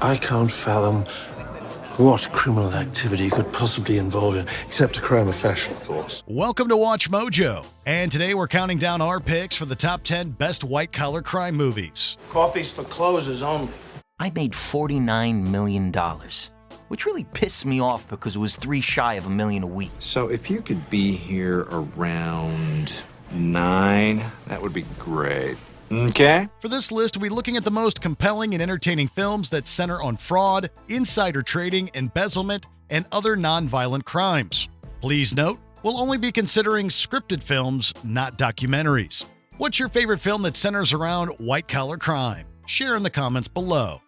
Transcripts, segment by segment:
I can't fathom what criminal activity you could possibly involve in, except a crime of fashion, of course. Welcome to Watch Mojo, and today we're counting down our picks for the top 10 best white-collar crime movies. Coffee's for closers only. I made $49 million, which really pissed me off because it was $3 shy of $1 million a week. So if you could be here around 9, that would be great. Okay? For this list, we'll be looking at the most compelling and entertaining films that center on fraud, insider trading, embezzlement, and other non-violent crimes. Please note, we'll only be considering scripted films, not documentaries. What's your favorite film that centers around white-collar crime? Share in the comments below.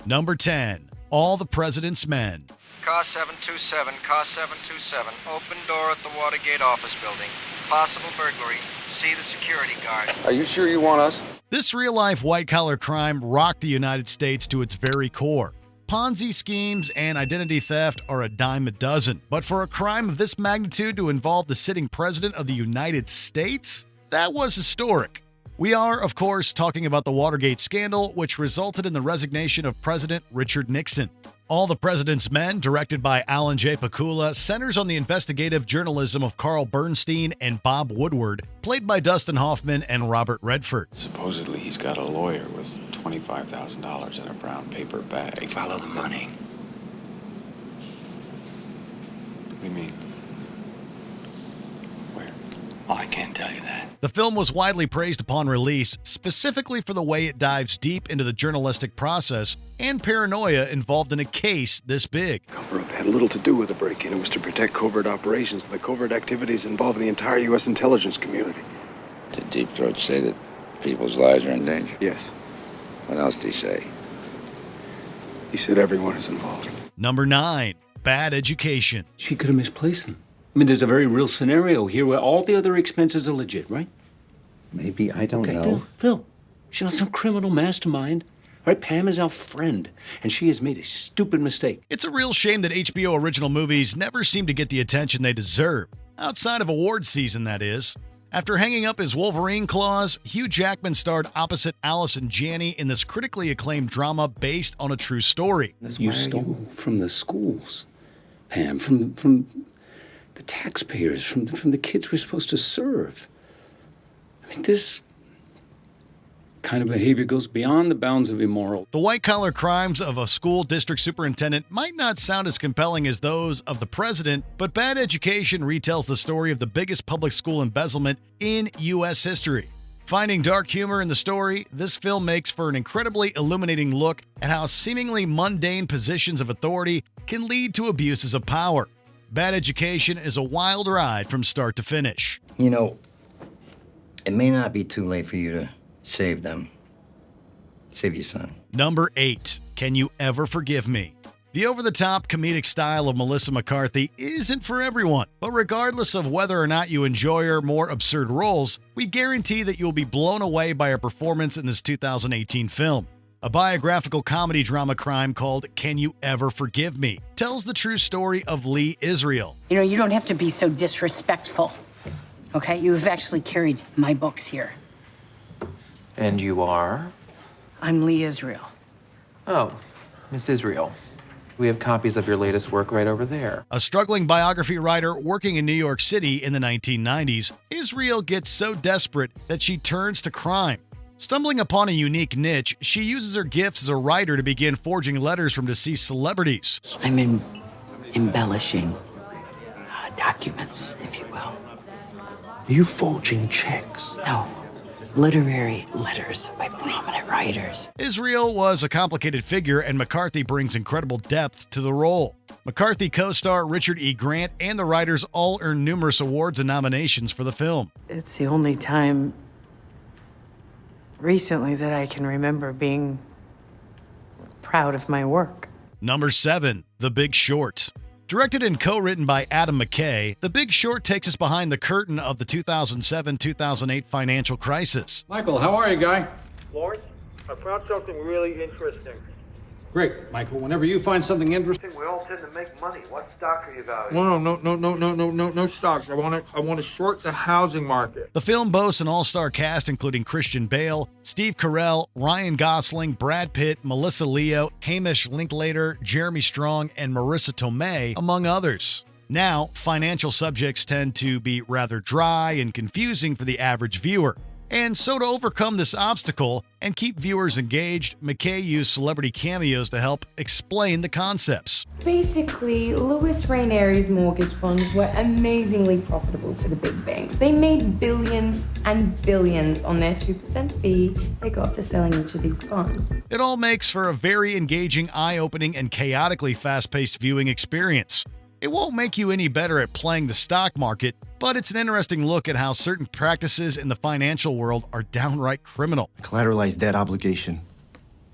Number 10, All the President's Men. Car 727, car 727, open door at the Watergate office building. Possible burglary. See the security guard. Are you sure you want us? This real-life white-collar crime rocked the United States to its very core. Ponzi schemes and identity theft are a dime a dozen, but for a crime of this magnitude to involve the sitting president of the United States, that was historic. We are, of course, talking about the Watergate scandal, which resulted in the resignation of President Richard Nixon. All the President's Men, directed by Alan J. Pakula, centers on the investigative journalism of Carl Bernstein and Bob Woodward, played by Dustin Hoffman and Robert Redford. Supposedly he's got a lawyer with $25,000 in a brown paper bag. Follow the money. What do you mean? Where? Oh, I can't tell you that. The film was widely praised upon release, specifically for the way it dives deep into the journalistic process and paranoia involved in a case this big. Cover-up had little to do with the break-in. It was to protect covert operations. The covert activities involved the entire U.S. intelligence community. Did Deep Throat say that people's lives are in danger? Yes. What else did he say? He said everyone is involved. Number 9, Bad Education. She could have misplaced them. I mean, there's a very real scenario here where all the other expenses are legit, right? Maybe, I don't know. Phil, she's not some criminal mastermind. All right, Pam is our friend, and she has made a stupid mistake. It's a real shame that HBO original movies never seem to get the attention they deserve. Outside of awards season, that is. After hanging up his Wolverine claws, Hugh Jackman starred opposite Allison Janney in this critically acclaimed drama based on a true story. You stole from the schools, Pam, from the taxpayers, from the kids we're supposed to serve. I mean, this kind of behavior goes beyond the bounds of immoral. The white-collar crimes of a school district superintendent might not sound as compelling as those of the president, but Bad Education retells the story of the biggest public school embezzlement in U.S. history. Finding dark humor in the story, this film makes for an incredibly illuminating look at how seemingly mundane positions of authority can lead to abuses of power. Bad Education is a wild ride from start to finish. You know, it may not be too late for you to save them. Save your son. Number 8, Can You Ever Forgive Me? The over-the-top comedic style of Melissa McCarthy isn't for everyone, but regardless of whether or not you enjoy her more absurd roles, we guarantee that you'll be blown away by her performance in this 2018 film. A biographical comedy drama crime called Can You Ever Forgive Me tells the true story of Lee Israel. You know, you don't have to be so disrespectful, okay? You have actually carried my books here. And you are? I'm Lee Israel. Oh, Miss Israel. We have copies of your latest work right over there. A struggling biography writer working in New York City in the 1990s, Israel gets so desperate that she turns to crime. Stumbling upon a unique niche, she uses her gifts as a writer to begin forging letters from deceased celebrities. I'm embellishing documents, if you will. Are you forging checks? No, literary letters by prominent writers. Israel was a complicated figure, and McCarthy brings incredible depth to the role. McCarthy co-star Richard E. Grant and the writers all earned numerous awards and nominations for the film. It's the only time recently that I can remember being proud of my work. Number 7, The Big Short. Directed and co-written by Adam McKay, The Big Short takes us behind the curtain of the 2007-2008 financial crisis. Michael, how are you, guy? Lawrence, I found something really interesting. Great, Michael. Whenever you find something interesting, We all tend to make money. What stock are you valuing? No stocks. I want to short the housing market. The film boasts an all-star cast including Christian Bale, Steve Carell, Ryan Gosling, Brad Pitt, Melissa Leo, Hamish Linklater, Jeremy Strong, and Marissa Tomei, among others. Now, financial subjects tend to be rather dry and confusing for the average viewer. And so to overcome this obstacle and keep viewers engaged, McKay used celebrity cameos to help explain the concepts. Basically, Louis Rainieri's mortgage bonds were amazingly profitable for the big banks. They made billions and billions on their 2% fee they got for selling each of these bonds. It all makes for a very engaging, eye-opening, and chaotically fast-paced viewing experience. It won't make you any better at playing the stock market, but it's an interesting look at how certain practices in the financial world are downright criminal. Collateralized debt obligation.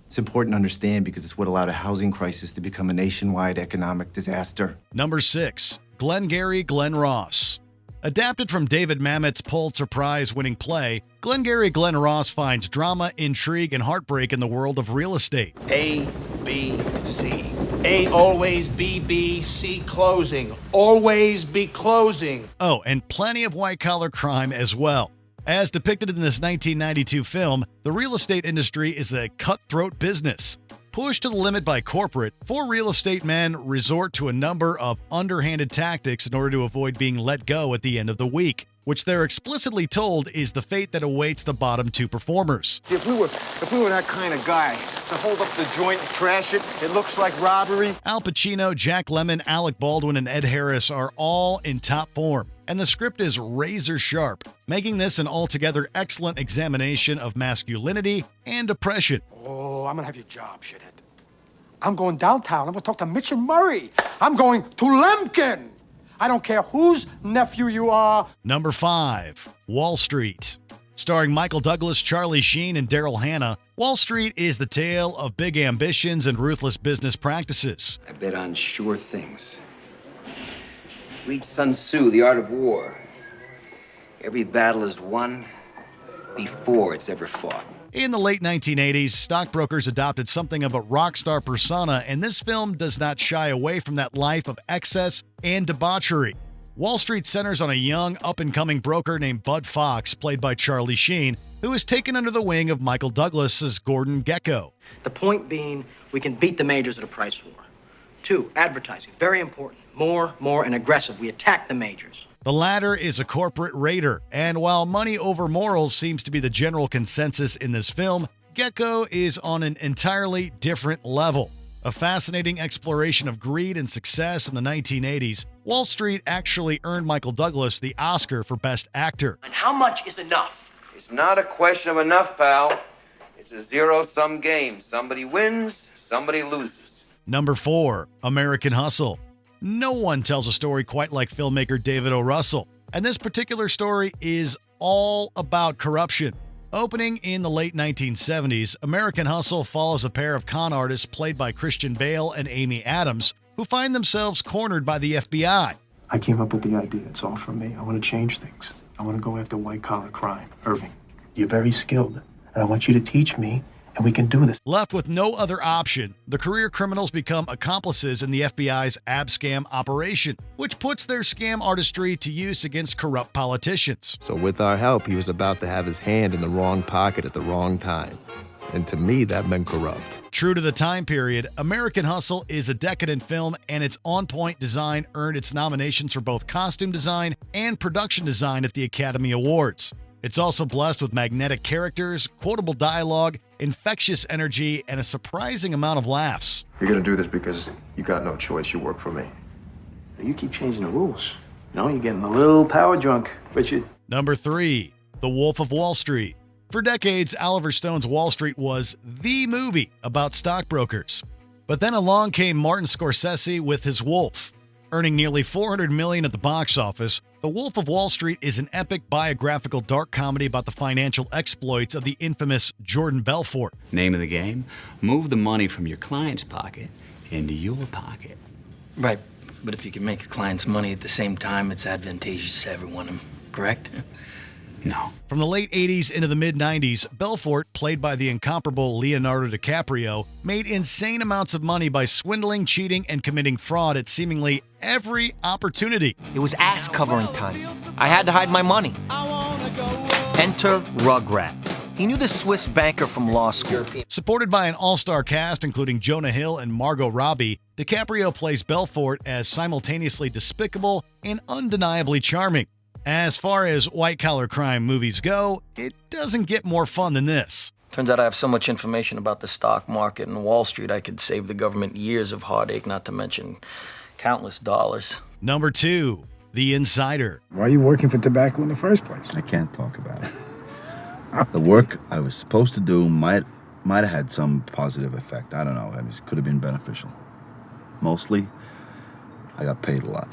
It's important to understand because it's what allowed a housing crisis to become a nationwide economic disaster. Number 6. Glengarry Glen Ross. Adapted from David Mamet's Pulitzer Prize-winning play, Glengarry Glen Ross finds drama, intrigue, and heartbreak in the world of real estate. A, B, C. A, always B, B, C, closing. Always be closing. Oh, and plenty of white-collar crime as well. As depicted in this 1992 film, the real estate industry is a cutthroat business. Pushed to the limit by corporate, 4 real estate men resort to a number of underhanded tactics in order to avoid being let go at the end of the week, which they're explicitly told is the fate that awaits the bottom 2 performers. If we were that kind of guy to hold up the joint and trash it, it looks like robbery. Al Pacino, Jack Lemmon, Alec Baldwin, and Ed Harris are all in top form, and the script is razor sharp, making this an altogether excellent examination of masculinity and depression. Oh, I'm gonna have your job, shithead. I'm going downtown. I'm gonna talk to Mitch and Murray. I'm going to Lemkin. I don't care whose nephew you are. Number 5. Wall Street. Starring Michael Douglas, Charlie Sheen, and Daryl Hannah, Wall Street is the tale of big ambitions and ruthless business practices. I bet on sure things. Read Sun Tzu, The Art of War. Every battle is won before it's ever fought. In the late 1980s, stockbrokers adopted something of a rock star persona, and this film does not shy away from that life of excess and debauchery. Wall Street centers on a young, up-and-coming broker named Bud Fox, played by Charlie Sheen, who is taken under the wing of Michael Douglas as Gordon Gekko. The point being, we can beat the majors at a price war. 2, advertising, very important. More, and aggressive. We attack the majors. The latter is a corporate raider, and while money over morals seems to be the general consensus in this film, Gekko is on an entirely different level. A fascinating exploration of greed and success in the 1980s, Wall Street actually earned Michael Douglas the Oscar for Best Actor. And how much is enough? It's not a question of enough, pal. It's a zero-sum game. Somebody wins, somebody loses. Number 4. American Hustle. No one tells a story quite like filmmaker David O. Russell, and this particular story is all about corruption. Opening in the late 1970s, American Hustle follows a pair of con artists played by Christian Bale and Amy Adams, who find themselves cornered by the FBI. I came up with the idea. It's all from me. I want to change things. I want to go after white-collar crime. Irving, you're very skilled, and I want you to teach me, and we can do this. Left with no other option, the career criminals become accomplices in the FBI's ab-scam operation, which puts their scam artistry to use against corrupt politicians. So with our help, he was about to have his hand in the wrong pocket at the wrong time. And to me, that meant corrupt. True to the time period, American Hustle is a decadent film, and its on-point design earned its nominations for both costume design and production design at the Academy Awards. It's also blessed with magnetic characters, quotable dialogue, infectious energy, and a surprising amount of laughs. You're gonna do this because you got no choice. You work for me. You keep changing the rules. You know, you're getting a little power drunk, Richard. Number 3. The Wolf of Wall Street. For decades, Oliver Stone's Wall Street was the movie about stockbrokers. But then along came Martin Scorsese with his Wolf. Earning nearly $400 million at the box office, The Wolf of Wall Street is an epic biographical dark comedy about the financial exploits of the infamous Jordan Belfort. Name of the game? Move the money from your client's pocket into your pocket. Right, but if you can make the client's money at the same time, it's advantageous to everyone, correct? No. From the late 80s into the mid-90s, Belfort, played by the incomparable Leonardo DiCaprio, made insane amounts of money by swindling, cheating, and committing fraud at seemingly every opportunity. It was ass-covering time. I had to hide my money. Enter Rugrat. He knew the Swiss banker from law school. Supported by an all-star cast including Jonah Hill and Margot Robbie, DiCaprio plays Belfort as simultaneously despicable and undeniably charming. As far as white-collar crime movies go, it doesn't get more fun than this. Turns out I have so much information about the stock market and Wall Street I could save the government years of heartache, not to mention countless dollars. Number 2, The Insider. Why are you working for tobacco in the first place? I can't talk about it. The work I was supposed to do might have had some positive effect. I don't know. It could have been beneficial. Mostly, I got paid a lot.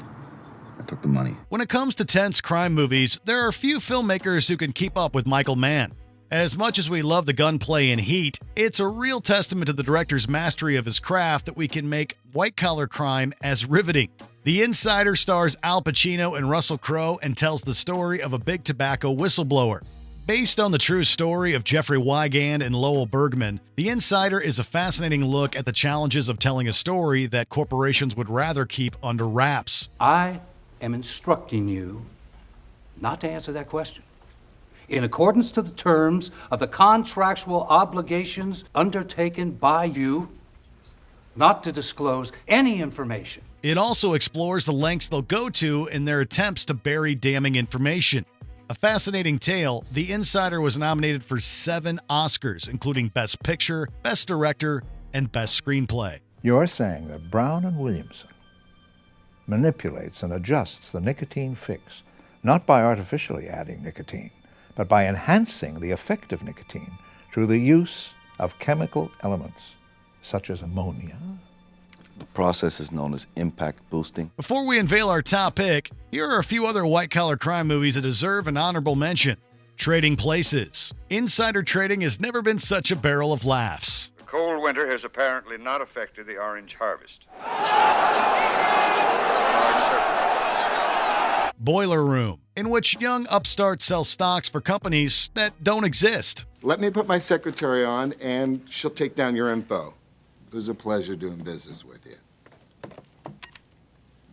I took the money. When it comes to tense crime movies, there are few filmmakers who can keep up with Michael Mann. As much as we love the gunplay in Heat, it's a real testament to the director's mastery of his craft that we can make white-collar crime as riveting. The Insider stars Al Pacino and Russell Crowe and tells the story of a big tobacco whistleblower. Based on the true story of Jeffrey Wigand and Lowell Bergman, The Insider is a fascinating look at the challenges of telling a story that corporations would rather keep under wraps. I am instructing you not to answer that question. In accordance to the terms of the contractual obligations undertaken by you, not to disclose any information. It also explores the lengths they'll go to in their attempts to bury damning information. A fascinating tale, The Insider was nominated for 7 Oscars, including Best Picture, Best Director, and Best Screenplay. You're saying that Brown and Williamson manipulates and adjusts the nicotine fix, not by artificially adding nicotine, but by enhancing the effect of nicotine through the use of chemical elements, such as ammonia. The process is known as impact boosting. Before we unveil our top pick, here are a few other white-collar crime movies that deserve an honorable mention. Trading Places. Insider trading has never been such a barrel of laughs. The cold winter has apparently not affected the orange harvest. Boiler Room, in which young upstarts sell stocks for companies that don't exist. Let me put my secretary on, and she'll take down your info. It was a pleasure doing business with you.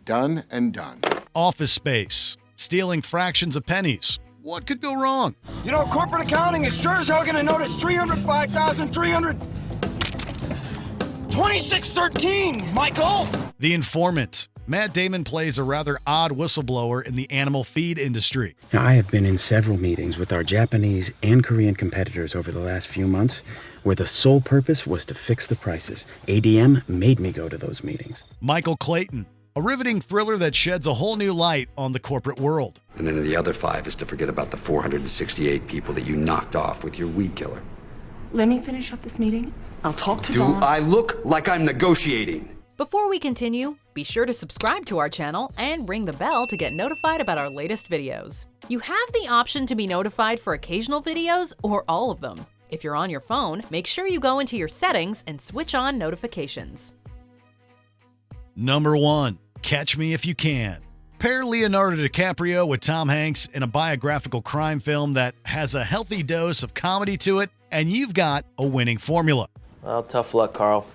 Done and done. Office Space. Stealing fractions of pennies. What could go wrong? You know, corporate accounting is sure as hell gonna notice 305,326.13, Michael! The Informant. Matt Damon plays a rather odd whistleblower in the animal feed industry. Now, I have been in several meetings with our Japanese and Korean competitors over the last few months where the sole purpose was to fix the prices. ADM made me go to those meetings. Michael Clayton. A riveting thriller that sheds a whole new light on the corporate world. And then the other 5 is to forget about the 468 people that you knocked off with your weed killer. Let me finish up this meeting. I'll talk to Do Dawn. I look like I'm negotiating? Before we continue, be sure to subscribe to our channel and ring the bell to get notified about our latest videos. You have the option to be notified for occasional videos or all of them. If you're on your phone, make sure you go into your settings and switch on notifications. Number 1. Catch Me If You Can. Pair Leonardo DiCaprio with Tom Hanks in a biographical crime film that has a healthy dose of comedy to it, and you've got a winning formula. Well, tough luck, Carl.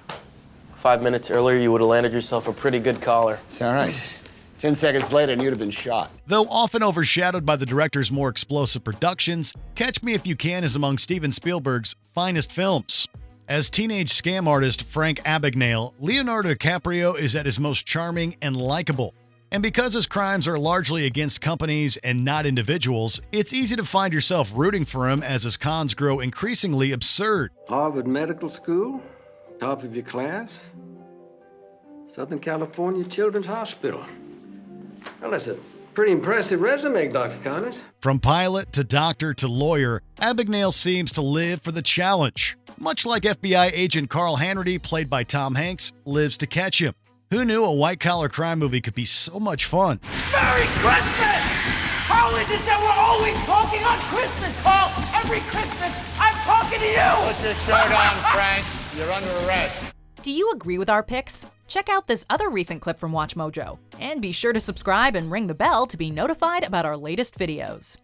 5 minutes earlier, you would have landed yourself a pretty good collar. It's all right. 10 seconds later, and you'd have been shot. Though often overshadowed by the director's more explosive productions, Catch Me If You Can is among Steven Spielberg's finest films. As teenage scam artist Frank Abagnale, Leonardo DiCaprio is at his most charming and likable. And because his crimes are largely against companies and not individuals, it's easy to find yourself rooting for him as his cons grow increasingly absurd. Harvard Medical School, top of your class, Southern California Children's Hospital. Well, that's a pretty impressive resume, Dr. Connors. From pilot to doctor to lawyer, Abagnale seems to live for the challenge. Much like FBI agent Carl Hanratty, played by Tom Hanks, lives to catch him. Who knew a white-collar crime movie could be so much fun? Merry Christmas! How is it that we're always talking on Christmas, Carl? Every Christmas, I'm talking to you! Put your shirt on, Frank. You're under arrest. Do you agree with our picks? Check out this other recent clip from WatchMojo. And be sure to subscribe and ring the bell to be notified about our latest videos.